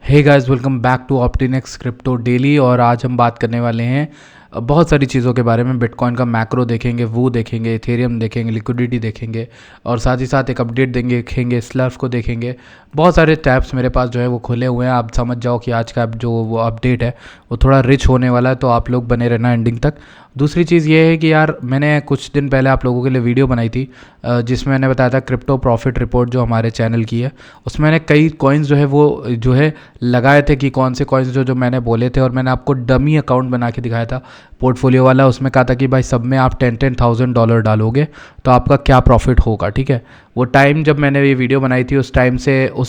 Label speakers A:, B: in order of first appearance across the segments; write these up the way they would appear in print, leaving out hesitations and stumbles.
A: Hey guys, welcome back to Optinex crypto daily. और आज हम बात करने वाले हैं बहुत सारी चीज़ों के बारे में। बिटकॉइन का मैक्रो देखेंगे, वो देखेंगे, इथेरियम देखेंगे, लिक्विडिटी देखेंगे और साथ ही साथ एक अपडेट देखेंगे, स्लर्फ को देखेंगे। बहुत सारे टैब्स मेरे पास जो है वो खुले हुए हैं। आप समझ जाओ कि आज का जो वो अपडेट है वो थोड़ा रिच होने वाला है, तो आप लोग बने रहना एंडिंग तक। दूसरी चीज़ ये है कि यार मैंने कुछ दिन पहले आप लोगों के लिए वीडियो बनाई थी जिसमें मैंने बताया था क्रिप्टो प्रॉफिट रिपोर्ट जो हमारे चैनल की है। उसमें मैंने कई कॉइन्स जो है वो जो है लगाए थे कि कौन से कॉइन्स जो मैंने बोले थे, और मैंने आपको डमी अकाउंट बना के दिखाया था पोर्टफोलियो वाला। उसमें कहा था कि भाई सब में आप $10,000 डालोगे तो आपका क्या प्रॉफिट होगा। ठीक है, वो टाइम जब मैंने ये वीडियो बनाई थी उस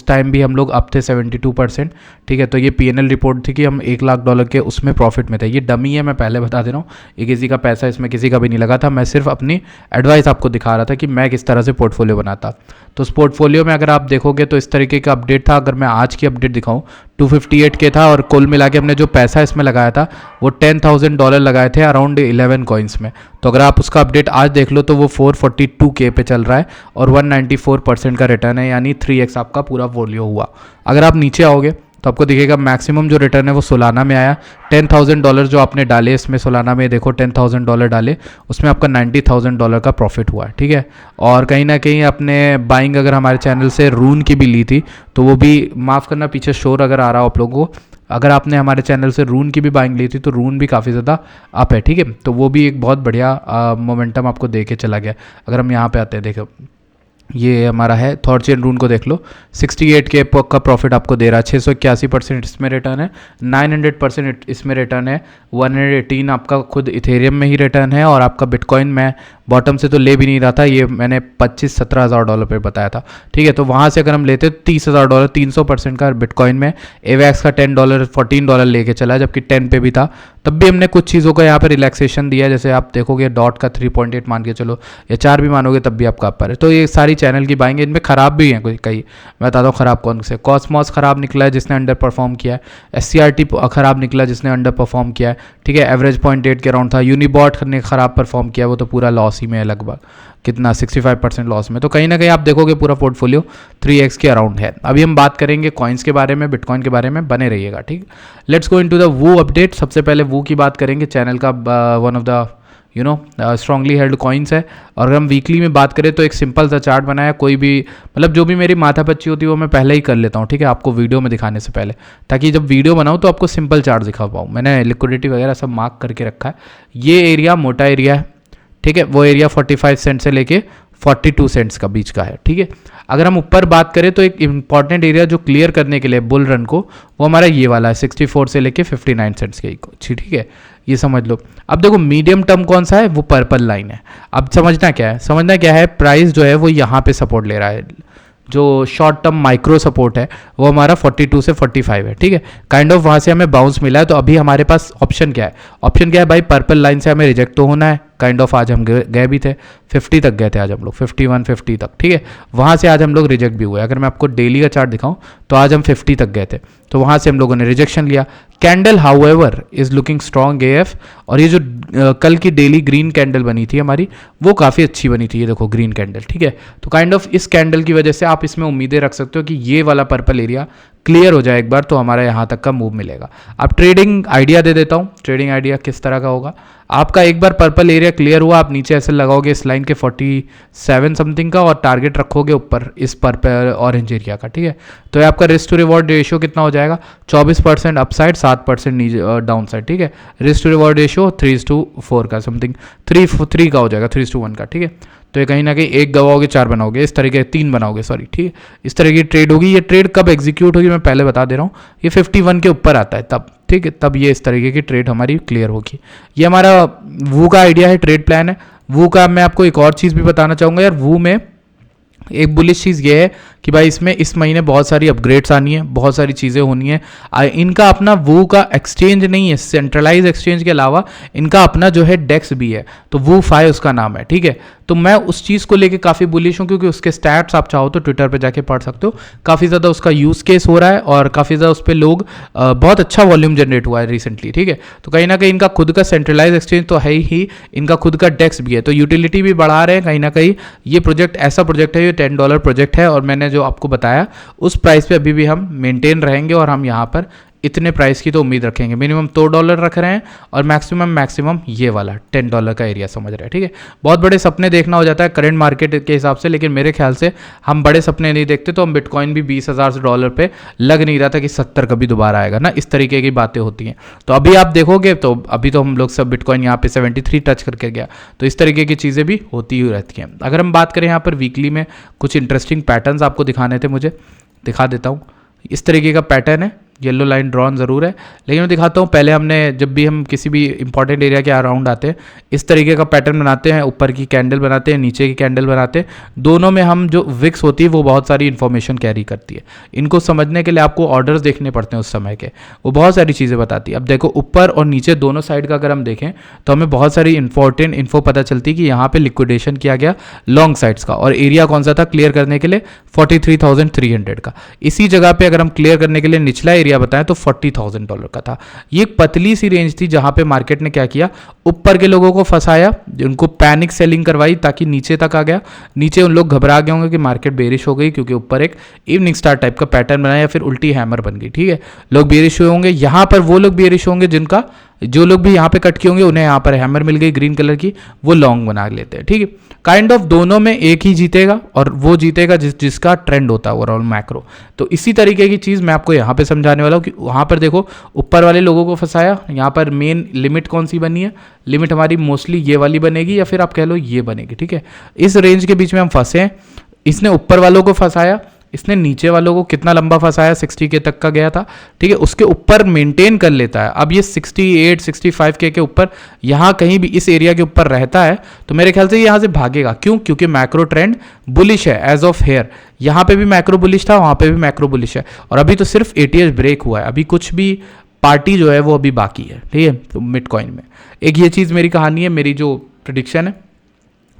A: टाइम भी हम लोग अप थे 72%। ठीक है, तो ये PNL रिपोर्ट थी कि हम $1,00,000 के उसमें प्रॉफिट में थे। ये डमी है, मैं पहले बता दे रहा हूँ। ये किसी का पैसा इसमें किसी का भी नहीं लगा था। मैं सिर्फ अपनी एडवाइस आपको दिखा रहा था कि मैं किस तरह से पोर्टफोलियो बनाता। तो उस पोर्टफोलियो में अगर आप देखोगे तो इस तरीके का अपडेट था। अगर मैं आज की अपडेट दिखाऊं 258 के था, और कुल मिला के हमने जो पैसा इसमें लगाया था वो $10,000 लगाए थे अराउंड 11 कॉइन्स में। तो अगर आप उसका अपडेट आज देख लो तो वो 442K पे चल रहा है और 194% का रिटर्न है, यानी 3x आपका पूरा वॉल्यू हुआ। अगर आप नीचे आओगे तो आपको दिखेगा मैक्सिमम जो रिटर्न है वो सोलाना में आया। $10,000 जो आपने डाले इसमें सोलाना में, देखो $10,000 डाले, उसमें आपका $90,000 का प्रॉफिट हुआ है। ठीक है, और कहीं ना कहीं अपने बाइंग अगर हमारे चैनल से रून की भी ली थी तो वो भी, माफ़ करना पीछे शोर अगर आ रहा हो आप लोगों को, अगर आपने हमारे चैनल से रून की भी बाइंग ली थी तो रून भी काफ़ी ज़्यादा अप है। ठीक है, तो वो भी एक बहुत बढ़िया मोमेंटम आपको दे के चला गया। अगर हम यहाँ पे आते हैं, देखो ये हमारा है थॉरचेन रून को देख लो, 68K का प्रॉफिट आपको दे रहा है। 681% इसमें रिटर्न है, 900% इसमें रिटर्न है, 118 आपका खुद इथेरियम में ही रिटर्न है। और आपका बिटकॉइन में बॉटम से तो ले भी नहीं रहा था, ये मैंने $25,000-17,000 पे बताया था। ठीक है, तो वहाँ से अगर हम लेते तो $30,000, 300% का बिटकॉइन में। एवैक्स का $10, $14 लेके चला, जबकि 10 पे भी था। तब भी हमने कुछ चीज़ों का यहाँ पर रिलैक्सेशन दिया, जैसे आप देखोगे डॉट का 3.8 मान के चलो, या 4 भी मानोगे तब भी आपका अपर है। तो ये सारी चैनल की बाइंग, इनमें ख़राब भी हैं कई। मैं बताता हूँ ख़राब कौन से। कॉस्मॉस ख़राब निकला है जिसने अंडर परफॉर्म किया है। SCRT ख़राब निकला जिसने अंडर परफॉर्म किया है। ठीक है, एवरेज 0.8 के अराउंड था। यूनिबॉट ने ख़राब परफॉर्म किया, वो तो पूरा लॉस ही में है लगभग, कितना 65% लॉस में। तो कहीं ना कहीं आप देखोगे पूरा पोर्टफोलियो 3x के अराउंड है। अभी हम बात करेंगे कॉइन्स के बारे में, बिटकॉइन के बारे में, बने रहिएगा। ठीक, लेट्स गो इनटू द वो अपडेट। सबसे पहले वो की बात करेंगे, चैनल का one of the strongly held coins है। और अगर हम वीकली में बात करें तो एक सिंपल सा चार्ट बनाया, कोई भी मतलब जो भी मेरी माथा पच्ची होती है वो मैं पहले ही कर लेता हूँ। ठीक है, आपको वीडियो में दिखाने से पहले, ताकि जब वीडियो बनाऊँ तो आपको सिंपल चार्ट दिखा पाऊँ। मैंने लिक्विडिटी वगैरह सब मार्क करके रखा है। ये एरिया मोटा एरिया है। ठीक है, वो एरिया 45 सेंट से लेके 42 सेंट्स का बीच का है। ठीक है, अगर हम ऊपर बात करें तो एक इंपॉर्टेंट एरिया जो क्लियर करने के लिए बुल रन को, वो हमारा ये वाला है 64 से लेके 59 सेंट्स के। ठीक है, ये समझ लो। अब देखो मीडियम टर्म कौन सा है, वो पर्पल लाइन है। अब समझना क्या है, प्राइस जो है वो यहाँ पे सपोर्ट ले रहा है। जो शॉर्ट टर्म माइक्रो सपोर्ट है वो हमारा 42 से 45 है। ठीक है, काइंड ऑफ वहाँ से हमें बाउंस मिला है। तो अभी हमारे पास ऑप्शन क्या है भाई, पर्पल लाइन से हमें रिजेक्ट तो होना है। काइंड ऑफ आज हम गए भी थे 50 तक गए थे आज हम लोग, 51 50 तक। ठीक है, वहाँ से आज हम लोग रिजेक्ट भी हुए। अगर मैं आपको डेली का चार्ट दिखाऊं तो आज हम 50 तक गए थे, तो वहाँ से हम लोगों ने रिजेक्शन लिया। Candle however is looking strong AF। और ये जो कल की डेली ग्रीन कैंडल बनी थी हमारी, वो काफ़ी अच्छी बनी थी। ये देखो ग्रीन कैंडल। ठीक है, तो काइंड ऑफ इस कैंडल की वजह से आप इसमें उम्मीदें रख सकते हो कि ये वाला पर्पल एरिया क्लियर हो जाए एक बार, तो हमारा यहाँ तक का मूव मिलेगा। अब ट्रेडिंग आइडिया दे देता हूँ। ट्रेडिंग आइडिया किस तरह का होगा, आपका एक बार पर्पल एरिया क्लियर हुआ, आप नीचे ऐसे लगाओगे इस लाइन के 47 समथिंग का, और टारगेट रखोगे ऊपर इस पर्पल ऑरेंज एरिया का। ठीक है, तो ये आपका रिस्क टू रिवॉर्ड रेशियो कितना हो जाएगा, 24% अपसाइड, 7% नीचे डाउन साइड। ठीक है, रिस्क टू रिवॉर्ड रेशियो 3:4 का समथिंग, 3 का हो जाएगा, 3:1 का। ठीक है, तो ये कहीं ना कहीं एक गवाओगे 4 बनाओगे, इस तरीके 3 बनाओगे, सॉरी। ठीक है, इस तरह की ट्रेड होगी। ये ट्रेड कब एग्जीक्यूट होगी मैं पहले बता दे रहा हूँ, ये 51 के ऊपर आता है तब। ठीक है, तब ये इस तरीके की ट्रेड हमारी क्लियर होगी। ये हमारा वू का आइडिया है, ट्रेड प्लान है वू का। मैं आपको एक और चीज़ भी बताना चाहूँगा यार, वू में एक बुलिश चीज़ ये है कि भाई इसमें इस महीने बहुत सारी अपग्रेड्स आनी है, बहुत सारी चीज़ें होनी है। इनका अपना वो का एक्सचेंज नहीं है, सेंट्रलाइज एक्सचेंज के अलावा इनका अपना जो है डेक्स भी है, तो वो फाई उसका नाम है। ठीक है, तो मैं उस चीज़ को लेके काफ़ी बुलिश हूँ, क्योंकि उसके स्टैट्स आप चाहो तो ट्विटर पे जाके पढ़ सकते हो, काफ़ी ज़्यादा उसका यूज़ केस हो रहा है और काफ़ी ज़्यादा उस पर लोग बहुत अच्छा वॉल्यूम जनरेट हुआ है रिसेंटली, ठीक है। तो कहीं ना कहीं इनका खुद का सेंट्रलाइज एक्सचेंज तो है ही, इनका खुद का डेस्क भी है, तो यूटिलिटी भी बढ़ा रहे हैं कहीं ना कहीं। ये प्रोजेक्ट ऐसा प्रोजेक्ट है, ये $10 प्रोजेक्ट है, और मैंने जो आपको बताया उस प्राइस पे अभी भी हम मेंटेन रहेंगे, और हम यहाँ पर इतने प्राइस की तो उम्मीद रखेंगे। मिनिमम $2 रख रहे हैं और मैक्सिमम ये वाला $10 का एरिया समझ रहे हैं, ठीक है। बहुत बड़े सपने देखना हो जाता है करंट मार्केट के हिसाब से, लेकिन मेरे ख्याल से हम बड़े सपने नहीं देखते, तो हम बिटकॉइन भी $20,000 पे लग नहीं रहा था कि 70 कभी दोबारा आएगा ना, इस तरीके की बातें होती हैं। तो अभी आप देखोगे तो अभी तो हम लोग सब बिटकॉइन यहाँ पे 73 टच करके गया, तो इस तरीके की चीज़ें भी होती ही रहती हैं। अगर हम बात करें यहाँ पर वीकली में कुछ इंटरेस्टिंग पैटर्न्स आपको दिखाने थे, मुझे दिखा देता हूँ। इस तरीके का पैटर्न है, येलो लाइन ड्रॉन ज़रूर है, लेकिन मैं दिखाता हूँ। पहले हमने जब भी हम किसी भी इंपॉर्टेंट एरिया के अराउंड आते हैं, इस तरीके का पैटर्न बनाते हैं, ऊपर की कैंडल बनाते हैं, नीचे की कैंडल बनाते हैं। दोनों में हम जो विक्स होती है वो बहुत सारी इन्फॉर्मेशन कैरी करती है। इनको समझने के लिए आपको ऑर्डर्स देखने पड़ते हैं उस समय के, वो बहुत सारी चीज़ें बताती है। अब देखो ऊपर और नीचे दोनों साइड का अगर हम देखें तो हमें बहुत सारी इंपॉर्टेंट इन्फो पता चलती है कि यहाँ पे लिक्विडेशन किया गया लॉन्ग साइड्स का, और एरिया कौन सा था क्लियर करने के लिए 43,300 का। इसी जगह पे अगर हम क्लियर करने के लिए निचला एरिया बताएं तो $40,000 का था। ये एक पतली सी रेंज थी जहां पे मार्केट ने क्या किया, ऊपर के लोगों को फंसाया, उनको पैनिक सेलिंग करवाई ताकि नीचे तक आ गया। नीचे उन लोग घबरा गए होंगे कि मार्केट बेरिश हो गई, क्योंकि ऊपर एक इवनिंग स्टार टाइप का पैटर्न बनाया, या फिर उल्टी हैमर बन गई, ठीक है। लोग बेरिश हुए होंगे, यहां पर वो लोग बेरिश होंगे जिनका, जो लोग भी यहाँ पे कट किए होंगे उन्हें यहाँ पर हैमर मिल गई ग्रीन कलर की, वो लॉन्ग बना लेते हैं, ठीक है। काइंड ऑफ दोनों में एक ही जीतेगा, और वो जीतेगा जिसका ट्रेंड होता है ओवरऑल मैक्रो। तो इसी तरीके की चीज़ मैं आपको यहाँ पे समझाने वाला हूँ कि वहाँ पर देखो ऊपर वाले लोगों को फंसाया। यहाँ पर मेन लिमिट कौन सी बनी है, लिमिट हमारी मोस्टली ये वाली बनेगी, या फिर आप कह लो ये बनेगी, ठीक है। इस रेंज के बीच में हम फंसे हैं। इसने ऊपर वालों को फंसाया, इसने नीचे वालों को कितना लंबा फंसाया, 60K तक का गया था, ठीक है। उसके ऊपर मेंटेन कर लेता है। अब ये 68 65K के ऊपर यहाँ कहीं भी इस एरिया के ऊपर रहता है, तो मेरे ख्याल से यहाँ से भागेगा। क्यों? क्योंकि मैक्रो ट्रेंड बुलिश है एज ऑफ हेयर। यहाँ पे भी मैक्रो बुलिश था, वहाँ पे भी मैक्रो बुलिश है, और अभी तो सिर्फ ATH ब्रेक हुआ है, अभी कुछ भी पार्टी जो है वो अभी बाकी है, ठीक है। तो बिटकॉइन में एक ये चीज़ मेरी कहानी है, मेरी जो प्रेडिक्शन है,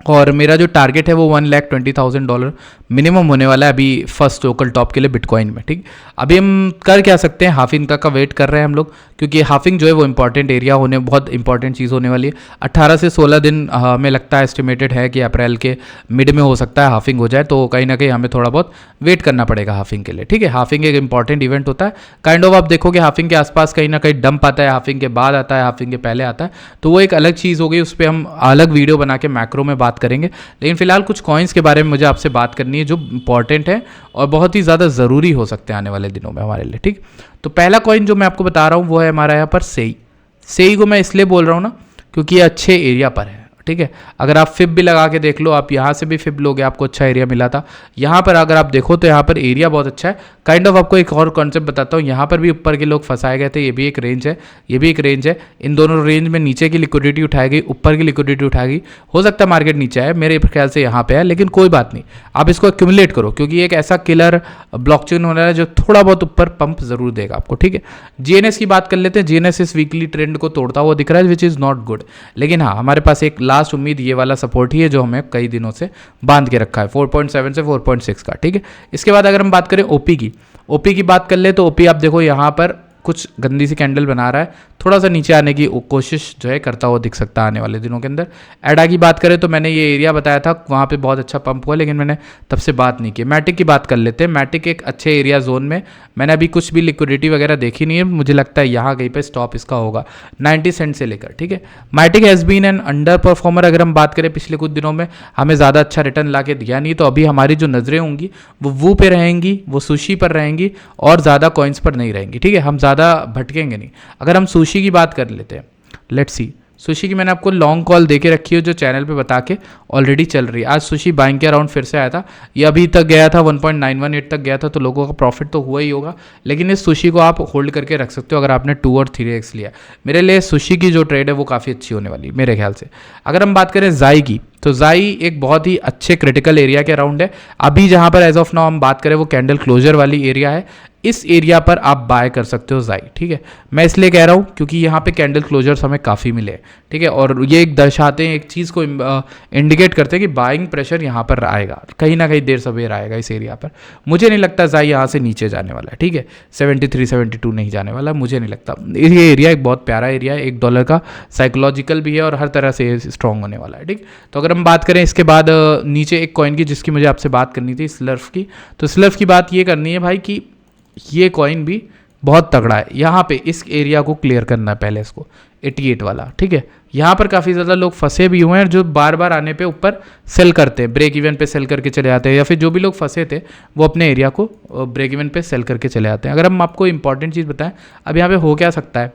A: और मेरा जो टारगेट है वो $1,20,000 मिनिमम होने वाला है अभी फर्स्ट लोकल टॉप के लिए बिटकॉइन में, ठीक। अभी हम कर क्या सकते हैं, हाफिंग तक का वेट कर रहे हैं हम लोग, क्योंकि हाफिंग जो है वो इंपॉर्टेंट एरिया होने, बहुत इंपॉर्टेंट चीज़ होने वाली है। 18 से 16 दिन हमें लगता है, एस्टिमेटेड है कि अप्रैल के मिड में हो सकता है हाफिंग हो जाए, तो कहीं ना कहीं हमें थोड़ा बहुत वेट करना पड़ेगा हाफिंग के लिए, ठीक है। हाफिंग एक इंपॉर्टेंट इवेंट होता है, काइंड ऑफ आप देखोगे हाफिंग के आसपास कहीं ना कहीं डंप आता है, हाफिंग के बाद आता है, हाफिंग के पहले आता है, तो वो एक अलग चीज़ हो गई, उस पर हम अलग वीडियो बना के मैक्रो में बात करेंगे। लेकिन फिलहाल कुछ कॉइन्स के बारे में मुझे आपसे बात करनी है जो इंपॉर्टेंट है और बहुत ही ज़्यादा ज़रूरी हो सकते हैं आने वाले दिनों में हमारे लिए, ठीक। तो पहला कॉइन जो मैं आपको बता रहा हूँ वो है हमारा यहाँ पर सेई को मैं इसलिए बोल रहा हूँ ना क्योंकि ये अच्छे एरिया पर है, ठीक है। अगर आप फिब भी लगा के देख लो, आप यहाँ से भी फिब लोगे, आपको अच्छा एरिया मिला था। यहाँ पर अगर आप देखो तो यहाँ पर एरिया बहुत अच्छा है। काइंड ऑफ आपको एक और कॉन्सेप्ट बताता हूँ, यहाँ पर भी ऊपर के लोग फंसाए गए थे, ये भी एक रेंज है, ये भी एक रेंज है। इन दोनों रेंज में नीचे की लिक्विडिटी उठाई गई, ऊपर की लिक्विडिटी उठाई गई। हो सकता है मार्केट नीचे आए, मेरे ख्याल से यहाँ पे है, लेकिन कोई बात नहीं, आप इसको एक्यूमुलेट करो, क्योंकि एक ऐसा किलर ब्लॉकचेन होने वाला है जो थोड़ा बहुत ऊपर पंप जरूर देगा आपको, ठीक है। GNS की बात कर लेते हैं। GNS इस वीकली ट्रेंड को तोड़ता हुआ दिख रहा है, विच इज़ नॉट गुड। लेकिन हाँ, हमारे पास एक लास्ट उम्मीद ये वाला सपोर्ट ही है जो हमें कई दिनों से बांध के रखा है, 4.7 से 4.6 का, ठीक है। इसके बाद अगर हम बात करें ओपी की बात कर ले तो ओपी आप देखो यहाँ पर कुछ गंदी सी कैंडल बना रहा है, थोड़ा सा नीचे आने की कोशिश जो है करता हुआ दिख सकता है आने वाले दिनों के अंदर। एडा की बात करें तो मैंने ये एरिया बताया था, वहाँ पे बहुत अच्छा पंप हुआ, लेकिन मैंने तब से बात नहीं की। मैटिक की बात कर लेते हैं। मैटिक एक अच्छे एरिया जोन में, मैंने अभी कुछ भी लिक्विडिटी वगैरह देखी नहीं है, मुझे लगता है यहाँ कहीं पे स्टॉप इसका होगा 90 सेंट से लेकर, ठीक है। मैटिक has been an underperformer. अगर हम बात करें पिछले कुछ दिनों में हमें ज़्यादा अच्छा रिटर्न ला के दिया नहीं, तो अभी हमारी जो नज़रें होंगी वो पे रहेंगी, वो सुशी पर रहेंगी, और ज़्यादा कॉइन्स पर नहीं रहेंगी, ठीक है। हम ज़्यादा भटकेंगे नहीं। अगर हम सुशी की बात कर लेते हैं, लेट्स सी, सुशी की मैंने आपको लॉन्ग कॉल दे के रखी है जो चैनल पे बता के ऑलरेडी चल रही है। आज सुशी बाइंग के अराउंड फिर से आया था, ये अभी तक गया था 1.918 तक गया था, तो लोगों का प्रॉफिट तो हुआ ही होगा। लेकिन इस सुशी को आप होल्ड करके रख सकते हो अगर आपने 2 और 3x लिया। मेरे लिए सुशी की जो ट्रेड है वो काफ़ी अच्छी होने वाली है मेरे ख्याल से। अगर हम बात करें जाई की, तो जाई एक बहुत ही अच्छे क्रिटिकल एरिया के अराउंड है। अभी जहां पर एज ऑफ नाउ हम बात करें वो कैंडल क्लोजर वाली एरिया है, इस एरिया पर आप बाय कर सकते हो जाई, ठीक है। मैं इसलिए कह रहा हूँ क्योंकि यहाँ पे कैंडल क्लोजर्स हमें काफ़ी मिले, ठीक है, और ये एक दर्शाते हैं, एक चीज़ को इंडिकेट करते हैं कि बाइंग प्रेशर यहाँ पर आएगा, कहीं ना कहीं देर सवेर आएगा इस एरिया पर। मुझे नहीं लगता जाई यहाँ से नीचे जाने वाला है, ठीक है, 73 72 नहीं जाने वाला, मुझे नहीं लगता। ये एरिया एक बहुत प्यारा एरिया है, $1 का, साइकोलॉजिकल भी है और हर तरह से स्ट्रॉन्ग होने वाला है, ठीक। तो अगर हम बात करें इसके बाद नीचे एक कॉइन की जिसकी मुझे आपसे बात करनी थी, स्लर्फ की, तो स्लर्फ की बात ये करनी है भाई कि ये कॉइन भी बहुत तगड़ा है। यहाँ पे इस एरिया को क्लियर करना है पहले, इसको 88 वाला, ठीक है। यहाँ पर काफ़ी ज़्यादा लोग फंसे भी हुए हैं जो बार बार आने पे ऊपर सेल करते हैं, ब्रेक इवन पे सेल करके चले आते हैं, या फिर जो भी लोग फंसे थे वो अपने एरिया को ब्रेक इवन पे सेल करके चले आते हैं। अगर हम आपको इंपॉर्टेंट चीज़ बताएं, अब यहाँ पे हो क्या सकता है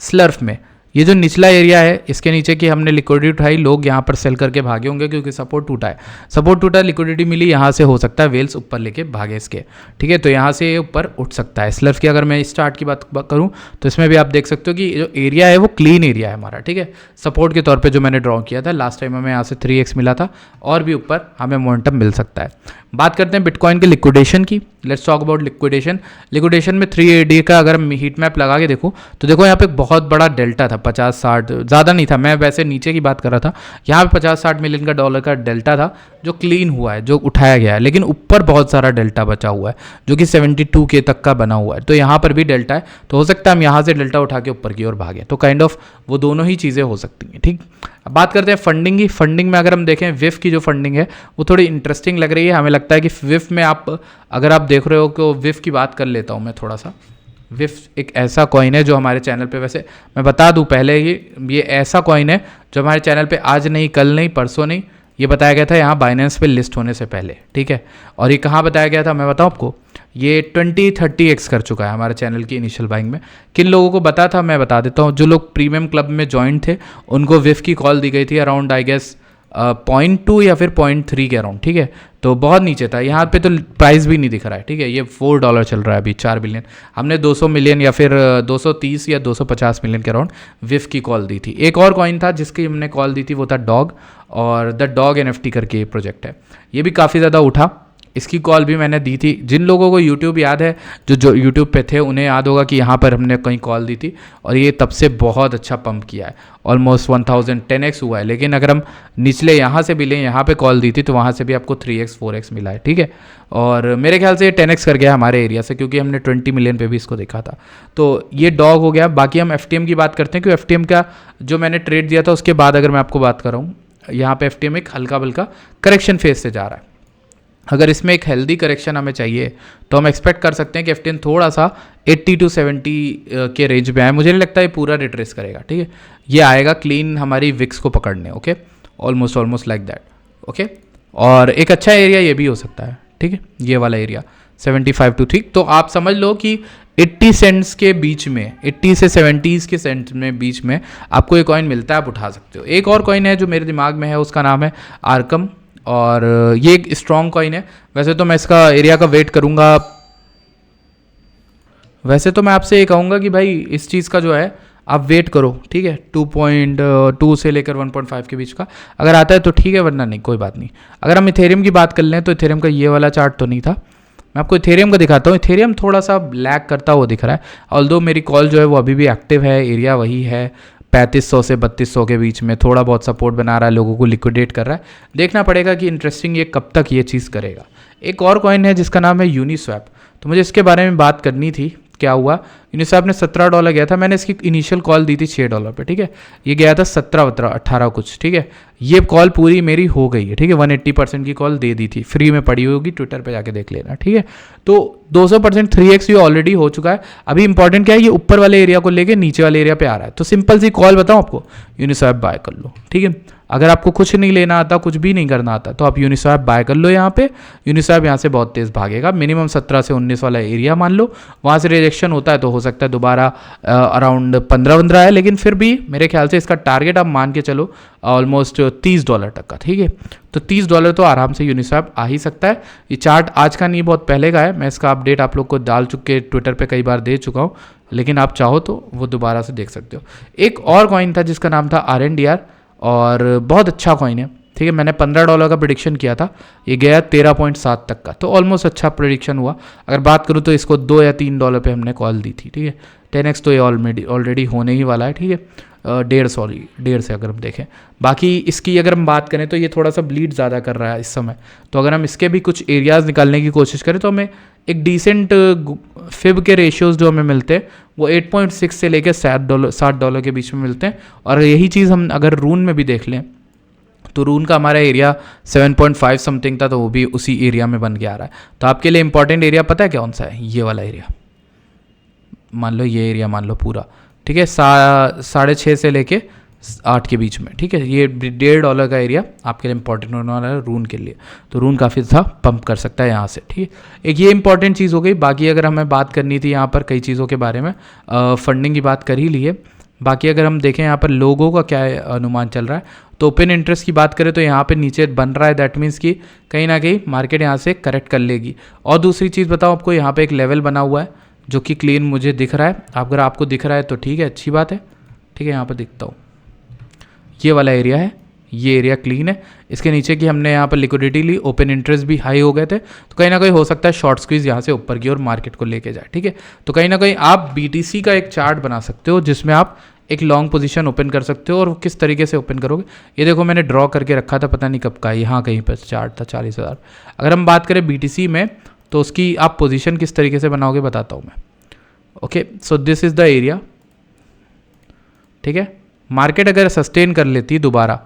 A: स्लर्फ में, ये जो निचला एरिया है इसके नीचे की हमने लिक्विडिटी उठाई, लोग यहाँ पर सेल करके भागे होंगे क्योंकि सपोर्ट टूटा है, सपोर्ट टूटा, लिक्विडिटी मिली, यहाँ से हो सकता है वेल्स ऊपर लेके भागे इसके, ठीक है। तो यहाँ से ये ऊपर उठ सकता है स्लर्फ की। अगर मैं स्टार्ट की बात करूँ तो इसमें भी आप देख सकते हो कि जो एरिया है वो क्लीन एरिया है हमारा, ठीक है, सपोर्ट के तौर पर जो मैंने ड्रॉ किया था लास्ट टाइम हमें यहाँ से 3x मिला था और भी ऊपर हमें मोमेंटम मिल सकता है। बात करते हैं बिटकॉइन के लिक्विडेशन की, let's talk about liquidation. Liquidation में 3AD का अगर हम हीट मैप लगा के देखो तो देखो यहाँ पे बहुत बड़ा डेल्टा था, 50-60, ज़्यादा नहीं था, मैं वैसे नीचे की बात कर रहा था, यहाँ पे 50-60 मिलियन का डॉलर का डेल्टा था जो क्लीन हुआ है, जो उठाया गया है, लेकिन ऊपर बहुत सारा डेल्टा बचा हुआ है जो कि 72K तक का बना हुआ है। तो यहाँ पर भी डेल्टा है, तो हो सकता है हम यहाँ से डेल्टा उठा के ऊपर की ओर भागें, तो काइंड ऑफ वो दोनों ही चीज़ें हो सकती हैं, ठीक। अब बात करते हैं फंडिंग की। फंडिंग में अगर हम देखें विफ की जो फंडिंग है वो थोड़ी इंटरेस्टिंग लग रही है, हमें लगता है कि विफ में आप अगर आप देख रहे हो कि विफ की बात कर लेता हूँ मैं थोड़ा सा। विफ एक ऐसा कॉइन है जो हमारे चैनल पे, वैसे मैं बता दूं पहले ही, ये ऐसा कॉइन है जो हमारे चैनल पे आज नहीं, कल नहीं, परसों नहीं, ये बताया गया था यहाँ बाइनेंस पे लिस्ट होने से पहले, ठीक है। और ये कहाँ बताया गया था मैं बताऊँ आपको, ये 20-30x कर चुका है हमारे चैनल की इनिशियल बाइंग में। किन लोगों को बता था मैं बता देता हूँ, जो लोग प्रीमियम क्लब में ज्वाइन थे उनको विफ की कॉल दी गई थी अराउंड आई गेस 0.2 या फिर 0.3 के अराउंड, ठीक है। तो बहुत नीचे था, यहाँ पे तो प्राइस भी नहीं दिख रहा है, ठीक है। ये $4 चल रहा है अभी, 4 बिलियन, हमने 200 मिलियन या फिर 230 या 250 मिलियन के अराउंड विफ की कॉल दी थी। एक और कॉइन था जिसकी हमने कॉल दी थी, वो था डॉग, और द डॉग NFT करके प्रोजेक्ट है, ये भी काफ़ी ज़्यादा उठा, इसकी कॉल भी मैंने दी थी। जिन लोगों को YouTube याद है, जो YouTube पे थे, उन्हें याद होगा कि यहाँ पर हमने कहीं कॉल दी थी और ये तब से बहुत अच्छा पंप किया है, ऑलमोस्ट 1010x हुआ है। लेकिन अगर हम निचले यहाँ से भी लें, यहाँ पे कॉल दी थी तो वहाँ से भी आपको 3x 4x मिला है, ठीक है। और मेरे ख्याल से ये 10x कर गया हमारे एरिया से, क्योंकि हमने 20 मिलियन पे भी इसको देखा था। तो ये डॉग हो गया। बाकी हम FTM की बात करते हैं, क्योंकि FTM का जो मैंने ट्रेड दिया था उसके बाद अगर मैं आपको बात कर रहा हूँ, यहाँ पे FTM एक हल्का बल्का करेक्शन फेज से जा रहा है। अगर इसमें एक हेल्दी करेक्शन हमें चाहिए तो हम एक्सपेक्ट कर सकते हैं कि FTM थोड़ा सा 80 to 70 के रेंज में आए। मुझे नहीं लगता ये पूरा रिट्रेस करेगा, ठीक है, ये आएगा क्लीन हमारी विक्स को पकड़ने, okay, almost like that, okay. और एक अच्छा एरिया ये भी हो सकता है, ठीक है, ये वाला एरिया 75 to 3। तो आप समझ लो कि 80 सेंट्स के बीच में, 80 से 70 के सेंट में बीच में आपको ये कॉइन मिलता है, आप उठा सकते हो। एक और कॉइन है जो मेरे दिमाग में है, उसका नाम है आर्कम, और ये एक स्ट्रॉन्ग कॉइन है। वैसे तो मैं इसका एरिया का वेट करूंगा, वैसे तो मैं आपसे ये कहूँगा कि भाई इस चीज़ का जो है आप वेट करो, ठीक है, 2.2 से लेकर 1.5 के बीच का अगर आता है तो ठीक है, वरना नहीं, कोई बात नहीं। अगर हम इथेरियम की बात कर लें तो इथेरियम का ये वाला चार्ट तो नहीं था, मैं आपको इथेरियम का दिखाता हूँ। इथेरियम थोड़ा सा लैग करता हुआ दिख रहा है, ऑल्दो मेरी कॉल जो है वो अभी भी एक्टिव है, एरिया वही है 3500 से 3200 के बीच में, थोड़ा बहुत सपोर्ट बना रहा है, लोगों को लिक्विडेट कर रहा है। देखना पड़ेगा कि इंटरेस्टिंग ये कब तक ये चीज़ करेगा। एक और कॉइन है जिसका नाम है यूनिस्वैप, तो मुझे इसके बारे में बात करनी थी। क्या हुआ, यूनिस्वैप ने $17 गया था, मैंने इसकी इनिशियल कॉल दी थी $6 पे, ठीक है, ये गया था 17-18 कुछ, ठीक है। ये कॉल पूरी मेरी हो गई है, ठीक है, 180% की कॉल दे दी थी, फ्री में पड़ी होगी, ट्विटर पे जाके देख लेना, ठीक है। तो 200% 3x ये ऑलरेडी हो चुका है। अभी इंपॉर्टेंट क्या है, ये ऊपर वाले एरिया को लेके नीचे वाले एरिया पे आ रहा है, तो सिंपल सी कॉल बताऊँ आपको, यूनिस्वैप बाय कर लो, ठीक है। अगर आपको कुछ नहीं लेना आता, कुछ भी नहीं करना आता, तो आप यूनिस्वैप बाय कर लो। यहाँ पे यूनिस्वैप यहाँ से बहुत तेज़ भागेगा, मिनिमम 17 से 19 वाला एरिया मान लो, वहाँ से रिजेक्शन होता है तो हो सकता है दोबारा अराउंड 15 है, लेकिन फिर भी मेरे ख्याल से इसका टारगेट आप मान के चलो ऑलमोस्ट $30 तक का, ठीक है। तो $30 तो आराम से यूनिस्वैप आ ही सकता है। ये चार्ट आज का नहीं, बहुत पहले का है, मैं इसका अपडेट आप लोग को डाल चुके, ट्विटर पे कई बार दे चुका हूँ, लेकिन आप चाहो तो वो दोबारा से देख सकते हो। एक और कॉइन था जिसका नाम था RNDR, और बहुत अच्छा कॉइन है, ठीक है। मैंने $15 का प्रेडिक्शन किया था, ये गया 13.7 तक का, तो ऑलमोस्ट अच्छा प्रेडिक्शन हुआ। अगर बात करूँ तो इसको $2 या $3 पे हमने कॉल दी थी, ठीक है। 10x तो ये ऑलरेडी होने ही वाला है, ठीक है। 1.5 से अगर हम देखें। बाकी इसकी अगर हम बात करें तो ये थोड़ा सा ब्लीड ज़्यादा कर रहा है इस समय, तो अगर हम इसके भी कुछ एरियाज़ निकालने की कोशिश करें तो हमें एक डिसेंट फिब के रेशियोज़ जो हमें मिलते हैं वो 8.6 से लेकर $60 के बीच में मिलते हैं। और यही चीज़ हम अगर रून में भी देख लें तो रून का हमारा एरिया 7.5 समथिंग था, तो वो भी उसी एरिया में बन के आ रहा है। तो आपके लिए इंपॉर्टेंट एरिया पता है कौन सा है? ये वाला एरिया, मान लो ये एरिया मान लो पूरा, ठीक है, 6.5 से लेके 8 के बीच में, ठीक है। ये $1.5 का एरिया आपके लिए इंपॉर्टेंट होने वाला है रून के लिए। तो रून काफ़ी सा पंप कर सकता है यहाँ से, ठीक है। एक ये इंपॉर्टेंट चीज़ हो गई। बाकी अगर हमें बात करनी थी यहाँ पर कई चीज़ों के बारे में, फंडिंग की बात कर ही ली है। बाकी अगर हम देखें यहाँ पर लोगों का क्या अनुमान चल रहा है, तो ओपन इंटरेस्ट की बात करें तो यहाँ पे नीचे बन रहा है, दैट मीन्स कि कहीं ना कहीं मार्केट यहाँ से करेक्ट कर लेगी। और दूसरी चीज़ बताऊँ आपको, यहाँ पे एक लेवल बना हुआ है जो कि क्लीन मुझे दिख रहा है। अगर आपको दिख रहा है तो ठीक है, अच्छी बात है, ठीक है। यहाँ पर दिखता हूँ, ये वाला एरिया है, ये एरिया क्लीन है। इसके नीचे की हमने यहाँ पर लिक्विडिटी ली, ओपन इंटरेस्ट भी हाई हो गए थे, तो कहीं ना कहीं हो सकता है शॉर्ट स्क्वीज यहाँ से ऊपर की ओर मार्केट को लेके जाए, ठीक है। तो कहीं ना कहीं आप BTC का एक चार्ट बना सकते हो जिसमें आप एक लॉन्ग पोजीशन ओपन कर सकते हो। और किस तरीके से ओपन करोगे, ये देखो मैंने ड्रॉ करके रखा था, पता नहीं कब का, यहाँ कहीं पर चार्ट था 40,000। अगर हम बात करें BTC में तो उसकी आप पोजीशन किस तरीके से बनाओगे बताता हूँ मैं। Okay, so this is the area, ठीक है। मार्केट अगर सस्टेन कर लेती है दोबारा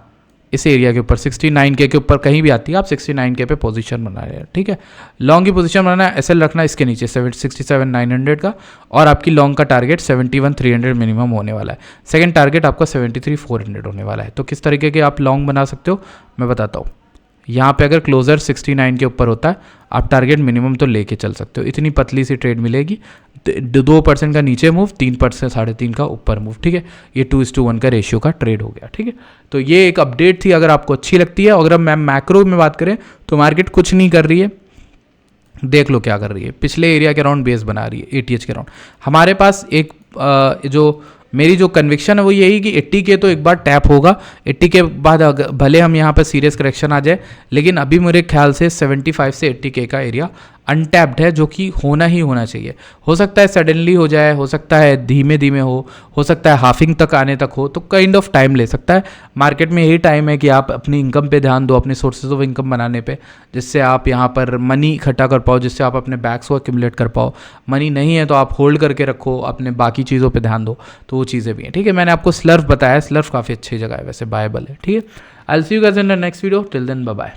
A: इस एरिया के ऊपर 69K के ऊपर कहीं भी आती है, आप 69K पे पोजीशन बना रहे हैं, ठीक है। लॉन्ग की पोजीशन बनाना है, SL रखना इसके नीचे 67,900 का, और आपकी लॉन्ग का टारगेट 71,300 मिनिमम होने वाला है। सेकंड टारगेट आपका 73,400 होने वाला है। तो किस तरीके के आप लॉन्ग बना सकते हो मैं बताता हूँ। यहाँ पे अगर क्लोजर 69 के ऊपर होता है, आप टारगेट मिनिमम तो लेके चल सकते हो। इतनी पतली सी ट्रेड मिलेगी, 2% का नीचे मूव, 3% 3.5 का ऊपर मूव, ठीक है। ये 2:1 का रेशियो का ट्रेड हो गया, ठीक है। तो ये एक अपडेट थी, अगर आपको अच्छी लगती है। अगर हम मैक्रो में बात करें तो मार्केट कुछ नहीं कर रही है, देख लो क्या कर रही है, पिछले एरिया के अराउंड बेस बना रही है, ATH के अराउंड। हमारे पास एक जो मेरी जो कन्विक्शन है वो यही कि 80K तो एक बार टैप होगा। 80 के बाद भले हम यहाँ पर सीरियस करेक्शन आ जाए, लेकिन अभी मेरे ख्याल से 75 से 80K का एरिया अनटैप्ड है, जो कि होना ही होना चाहिए। हो सकता है सडनली हो जाए, हो सकता है धीमे धीमे हो सकता है हाफिंग तक आने तक हो, तो काइंड ऑफ टाइम ले सकता है। मार्केट में यही टाइम है कि आप अपनी इनकम पे ध्यान दो, अपने सोर्सेज ऑफ इनकम बनाने पे, जिससे आप यहाँ पर मनी इकट्ठा कर पाओ, जिससे आप अपने बैग्स को एक्यूमुलेट कर पाओ। मनी नहीं है तो आप होल्ड करके रखो, अपने बाकी चीज़ों पर ध्यान दो, तो वो चीज़ें भी हैं, ठीक है। मैंने आपको स्लर्फ बताया, स्लर्फ काफ़ी अच्छी जगह है, वैसे बायबल है, ठीक है। I will see you guys in the next video, till then bye bye.